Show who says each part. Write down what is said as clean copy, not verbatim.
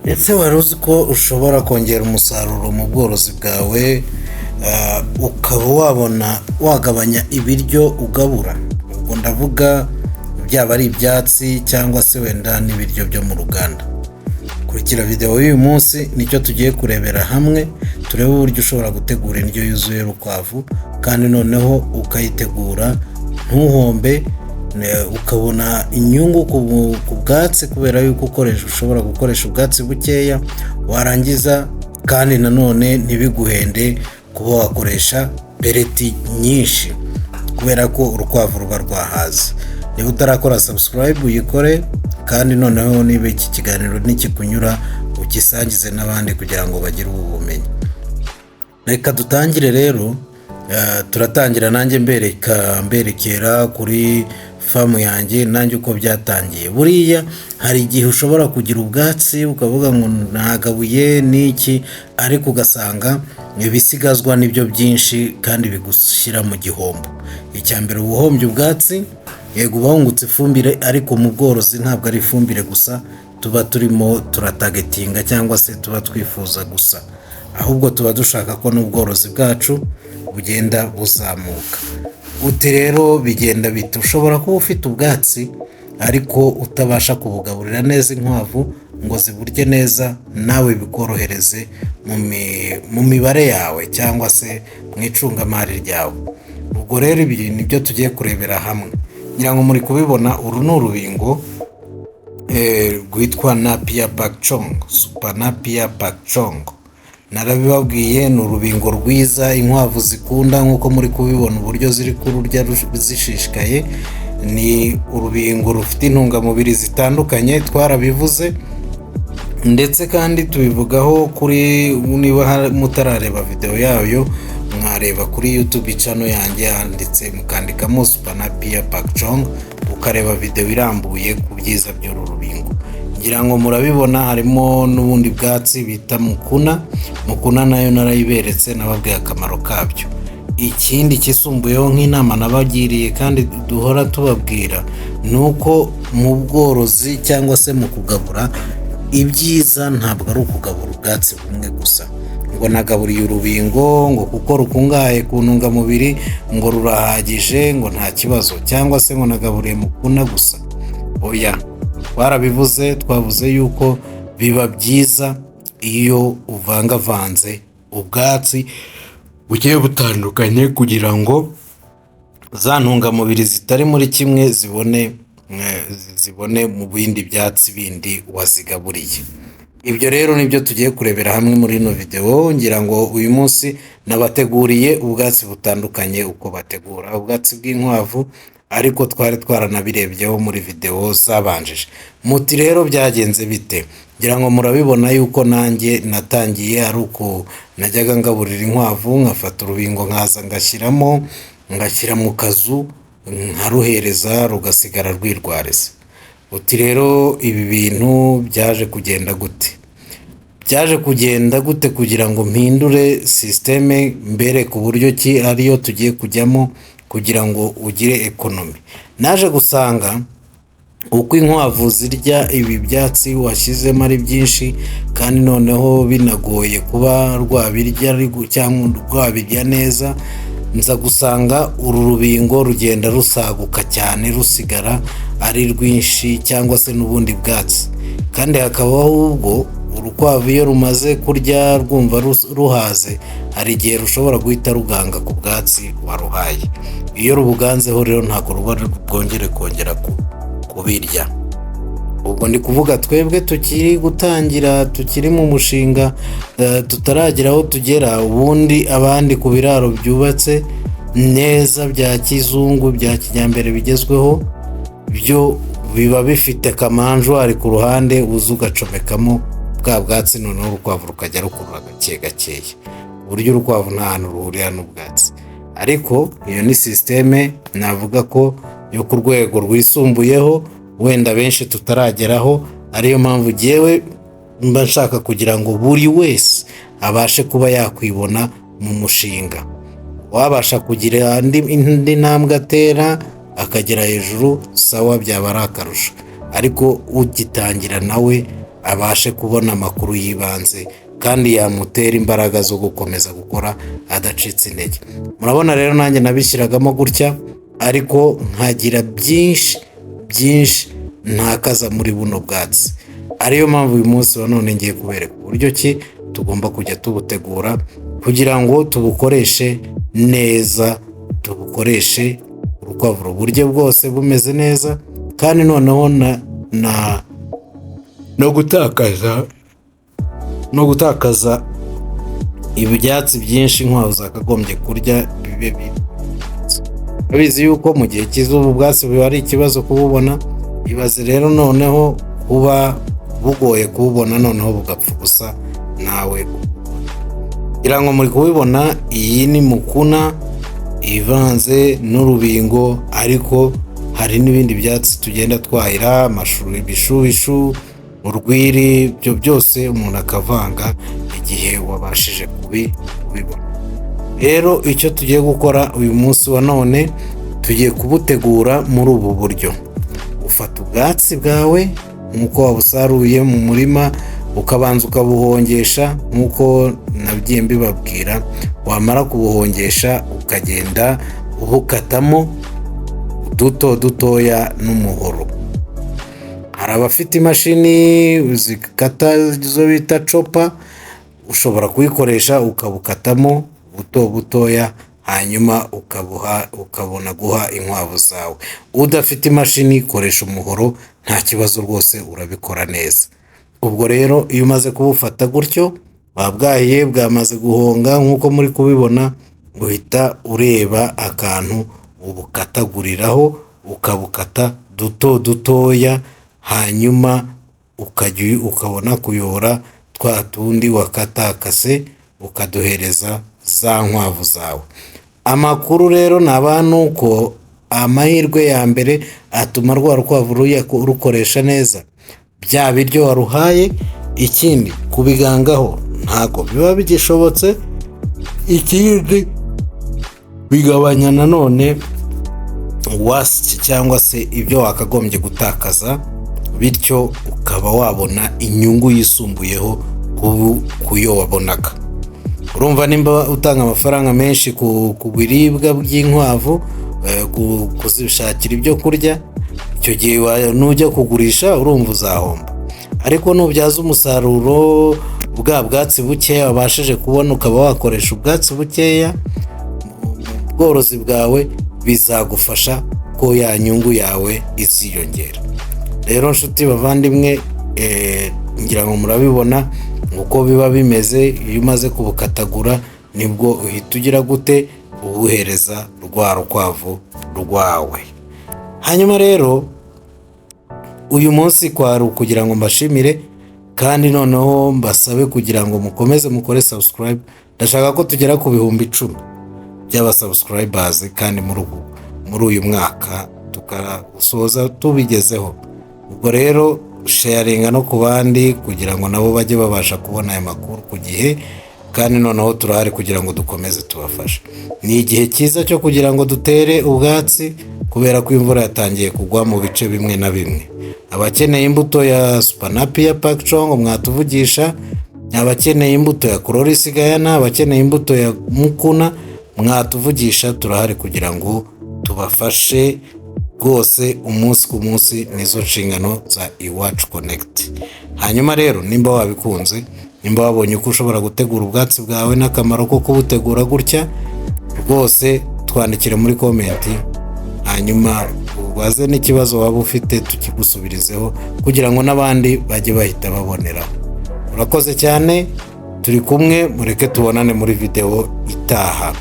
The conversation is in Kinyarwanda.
Speaker 1: Ese wari uzi ko ushobora kongera umusaruro mu bworozi bwawe, ukaba wagabanya ibiryo ugabura? Ubwo ndavuga byaba ari ibyatsi cyangwa se wenda n'ibiryo byo mu ruganda. Kurikira video y'uyu munsi nicyo tugiye kurebera hamwe, turebe uburyo ushobora gutegura indyo yuzuye y'urukwavu kandi noneho ukayitegura ntuhombe, ukabona inyungu ku bwatsi kubera yuko ushobora gukoresha ubwatsi bukeya, warangiza kandi nanone ntibiguhende kuba wakoresha pereti nyinshi kubera ko urukwavu ruba rwahaze. Niba utarakora subscribe uyikore, kandi noneho niba iki kiganiro nikikunyura ukisangize n'abandi kugira ngo bagire ubu bumenyi. Reka dutangire rero. Turatangira nanjye mberekera kuri famu yanjye nanjye uko byatangiye. Buriya hari igihe ushobora kugira ubwatsi ukavuga ngo ntagabuye n'iki, ariko ugasanga ibisigazwa nibyo byinshi kandi bigushyira mu gihombo. Icyambere ubuhombye ubwatsi, yego ubahungutse ifumbire, ariko mu bworozi ntabwo ari ifumbire gusa tuba turimo turatagetinga cyangwa se tuba twifuza gusa, ahubwo tuba dushaka ko n'ubworozi bwacu bugenda buzamuka. Uti rero bigenda bite? Ushobora kuba ufite ubwatsi ariko utabasha kubugaburira neza inkwavu ngo ziburye neza, nawe bikorohereze mu mibare yawe cyangwa se mu icungamari ryawe. Ubwo rero ibi nibyo tugiye kurebera hamwe. Ngira ngo muri kubibona, uru ni urubingo rwitwa Napier Pacchong, Super Napier Pacchong. Narabibabwiye ni urubingo rwiza inkwavu zikunda, nk'uko muri kubibona uburyo ziri kururya zishishikaye. Ni urubingo rufite intungamubiri zitandukanye, twarabivuze, ndetse kandi tubivugaho kuri, niba mutarareba video yayo mwareba kuri YouTube channel yanjye, handitse mukandikamo Super Napier Pacchong ukareba video irambuye ku byiza by'uru rubingo. Ngira ngo murabibona harimo n'ubundi bwatsi bita mukuna nayo narayiberetse, nababwiye akamaro kabyo. Ikindi kisumbuyeho nk'inama nabagiriye kandi duhora tubabwira, nuko mu bworozi cyangwa se mu kugabura, ibyiza ntabwo ari ukugabura ubwatsi bumwe gusa ngo nagaburiye urubingo ngo kuko rukungahaye ku ntungamubiri ngo rurahagije ngo nta kibazo, cyangwa se ngo nagaburiye mukuna gusa. Oya, twarabivuze, twavuze yuko biba byiza iyo uvangavanze ubwatsi bugiye butandukanye kugira ngo za ntungamubiri zitari muri kimwe zibone mu bindi byatsi bindi wazigaburiye. Ibyo rero nibyo tugiye kurebera hamwe muri ino video. Ngira ngo uyu munsi nabateguriye ubwatsi butandukanye uko bategura ubwatsi bw'inkwavu, ariko twari twaranabirebyeho muri video zabanjije. Muti rero byagenze bite? Ngira ngo murabibona yuko nanjye natangiye ari uko najyaga ngaburira inkwavu, nkafata urubingo nkaza ngashyira mu kazu nkaruhereza rugasigara rwirwariza. Uti rero ibi bintu byaje kugenda gute? Byaje kugenda gute kugira ngo mpindure systeme mbere ku buryo ki ariyo tugiye kujyamo kugira ngo ugire ekonomi? Naje gusanga uko inkwavu zirya ibi byatsi washyizemo ari byinshi, kandi noneho binagoye kuba rwabirya cyangwa rwabirya neza, nza gusanga uru rubingo rugenda rusaguka cyane, rusigara ari rwinshi cyangwa se n'ubundi bwatsi. Kandi hakabaho ubwo urukwavu iyo rumaze kurya rwumva ruhaze, hari igihe rushobora guhita ruganga ku bwatsi waruhaye. Iyo rubuganzeho rero ntabwo ruba rwongere kongera kubirya. Ubwo ndi kuvuga twebwe tukiri gutangira, tukiri mu mushinga, tutaragira aho tugera. Ubundi abandi ku biraro byubatse neza bya kizungu bya kijyambere bigezweho, byo biba bifite kamanjwari ku ruhande uza ugacomekamo bwa bwatsi, noneho urukwavu rukajya rukurura gake gakeya, uburyo urukwavu nta hantu ruhurira n'ubwatsi. Ariko iyo ni systeme navuga ko yo ku rwego rwisumbuyeho, wenda benshi tutarageraho. Ariyo mpamvu jyewe mba nshaka kugira ngo buri wese abashe kuba yakwibona mu mushinga, wabasha kugira indi ntambwe atera akagera hejuru, sawa, byaba ari akarusho. Ariko ugitangira nawe abashe kubona amakuru y'ibanze kandi yamutera imbaraga zo gukomeza gukora adacitse intege. Murabona rero nanjye nabishyiragamo gutya, ariko nkagira byinshi ntakaza muri buno bwatsi. Ariyo mpamvu uyu munsi wa none ngiye kubereka uburyo ki tugomba kujya tubutegura kugira ngo tubukoreshe neza, tubukoreshe urukwavu uburyo bwose bumeze neza, kandi noneho no gutakaza ibyatsi byinshi inkwavu zakagombye kurya bibe bizi yuko mu gihe cy'izuba ubwatsi biba ari ikibazo kububona. Ibaze rero noneho kuba bugoye kububona noneho bugapfa ubusa nawe. Kugira ngo muri kubibona, iyi ni mukuna ivanze n'urubingo, ariko hari n'ibindi byatsi tugenda twahira, amashuri, ibishubishu, urwiri, ibyo byose umuntu akavanga igihe wabashije kubibona. Rero icyo tugiye gukora uyu munsi wa none, tugiye kubutegura muri ubu buryo. Ufata ubwatsi bwawe nk'uko wabusaruye mu murima, ukabanza ukabuhongesha nk'uko nagiye mbibabwira. Wamara kubuhongesha ukagenda ubukatamo dutoya n'umuhoro. Hari abafite imashini zikata zo bita chopa, ushobora kuyikoresha ukabukatamo butoya, hanyuma ukabona guha inkwavu zawe. Udafite imashini, koresha umuhoro, nta kibazo rwose, urabikora neza. Ubwo rero iyo umaze kubufata gutyo, bwahiye bwamaze guhonga nk'uko muri kubibona, uhita ureba akantu ubukataguriraho, ukabukata dutoya, hanyuma ukabona kuyora twa tundi wakatakase, ukaduhereza za nkwavu zawe. Amakuru rero naba nuko amahirwe ya mbere atuma rwa rukwavu rukoresha neza bya biryo waruhaye. Ikindi, kubigangaho ntago biba bigishobotse. Ikindi, bigabanya nanone waste cyangwa se ibyo wakagombye gutakaza, bityo ukaba wabona inyungu yisumbuyeho kuyo wabonaga. Urumva nimba utanga amafaranga menshi ku biribwa by'inkwavu, kuzishakira ibyo kurya, icyo gihe nujya kugurisha urumva uzahomba. Ariko nubyaza umusaruro bwa bwatsi bukeya wabashije kubona, ukaba wakoresha ubwatsi bukeya mu bworozi bwawe, bizagufasha ko ya nyungu yawe iziyongera. Rero nshuti bavandimwe, ngira ngo murabibona uko biba bimeze. Iyo umaze kubukatagura nibwo uhita ugira gute, ubuhereza rwa rukwavu rwawe. Hanyuma rero uyu munsi kwari ukugira ngo mbashimire, kandi noneho mbasabe kugira ngo mukomeze mukore subscribe. Ndashaka ko tugera ku 10,000 by'aba subscribers, kandi muri uyu mwaka tukasoza tubigezeho. Ubwo rero sharinga no ku bandi kugira ngo nabo bajye babasha kubona aya makuru ku gihe, kandi noneho turahari kugira ngo dukomeze tubafashe. Ni igihe cyiza cyo kugira ngo dutere ubwatsi, kubera ko imvura yatangiye kugwa mu bice bimwe na bimwe. Abakeneye imbuto ya Supanapia Pakchong mwatuvugisha, abakeneye imbuto ya Chloris Gayana, abakeneye imbuto ya Mukuna mwatuvugisha. Turahari kugira ngo tubafashe rwose umunsi ku munsi, nizo nshingano za Iwacu Connect. Hanyuma rero nimba wabikunze, nimba wabonye uko ushobora gutegura ubwatsi bwawe n'akamaro ko kubutegura gutya, rwose twandikire muri komenti, hanyuma ubaze n'ikibazo waba ufite tukigusubirizeho kugira ngo n'abandi bajye bahita baboneraho. Urakoze cyane, turi kumwe, mureke tubonane muri video itaha.